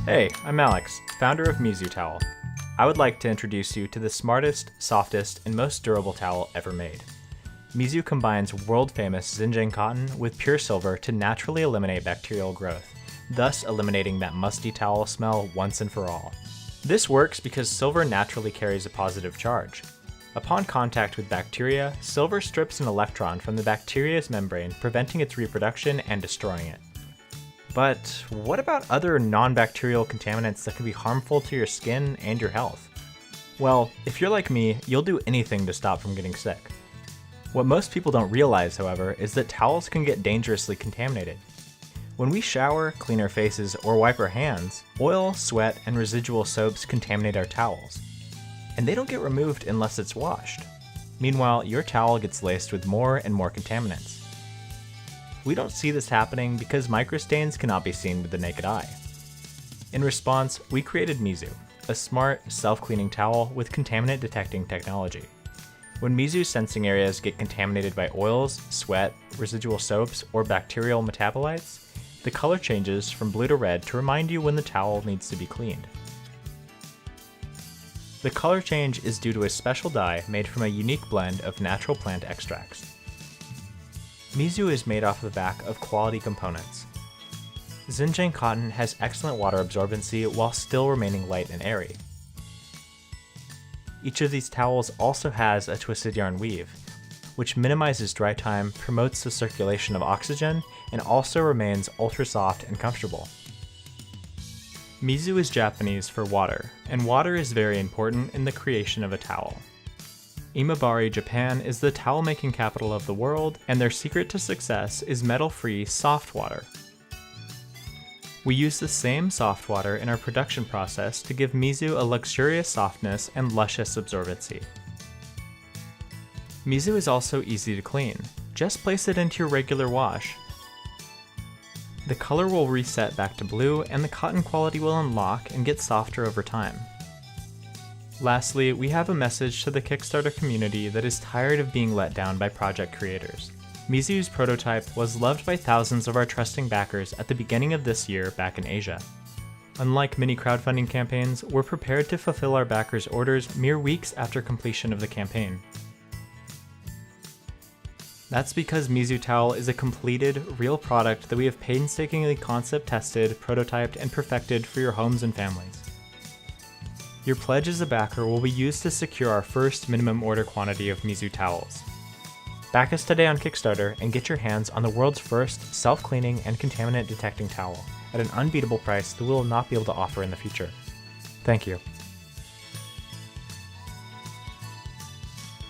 Hey, I'm Alex, founder of Mizu Towel. I would like to introduce you to the smartest, softest, and most durable towel ever made. Mizu combines world-famous Xinjiang cotton with pure silver to naturally eliminate bacterial growth, thus eliminating that musty towel smell once and for all. This works because silver naturally carries a positive charge. Upon contact with bacteria, silver strips an electron from the bacteria's membrane, preventing its reproduction and destroying it. But what about other non-bacterial contaminants that can be harmful to your skin and your health? Well, if you're like me, you'll do anything to stop from getting sick. What most people don't realize, however, is that towels can get dangerously contaminated. When we shower, clean our faces, or wipe our hands, oil, sweat, and residual soaps contaminate our towels. And they don't get removed unless it's washed. Meanwhile, your towel gets laced with more and more contaminants. We don't see this happening because microstains cannot be seen with the naked eye. In response, we created Mizu, a smart, self-cleaning towel with contaminant detecting technology. When Mizu's sensing areas get contaminated by oils, sweat, residual soaps, or bacterial metabolites, the color changes from blue to red to remind you when the towel needs to be cleaned. The color change is due to a special dye made from a unique blend of natural plant extracts. Mizu is made off the back of quality components. Xinjiang cotton has excellent water absorbency while still remaining light and airy. Each of these towels also has a twisted yarn weave, which minimizes dry time, promotes the circulation of oxygen, and also remains ultra soft and comfortable. Mizu is Japanese for water, and water is very important in the creation of a towel. Imabari, Japan is the towel-making capital of the world, and their secret to success is metal-free soft water. We use the same soft water in our production process to give Mizu a luxurious softness and luscious absorbency. Mizu is also easy to clean. Just place it into your regular wash. The color will reset back to blue, and the cotton quality will unlock and get softer over time. Lastly, we have a message to the Kickstarter community that is tired of being let down by project creators. Mizu's prototype was loved by thousands of our trusting backers at the beginning of this year back in Asia. Unlike many crowdfunding campaigns, we're prepared to fulfill our backers' orders mere weeks after completion of the campaign. That's because Mizu Towel is a completed, real product that we have painstakingly concept tested, prototyped, and perfected for your homes and families. Your pledge as a backer will be used to secure our first minimum order quantity of Mizu towels. Back us today on Kickstarter and get your hands on the world's first self-cleaning and contaminant detecting towel at an unbeatable price that we will not be able to offer in the future. Thank you.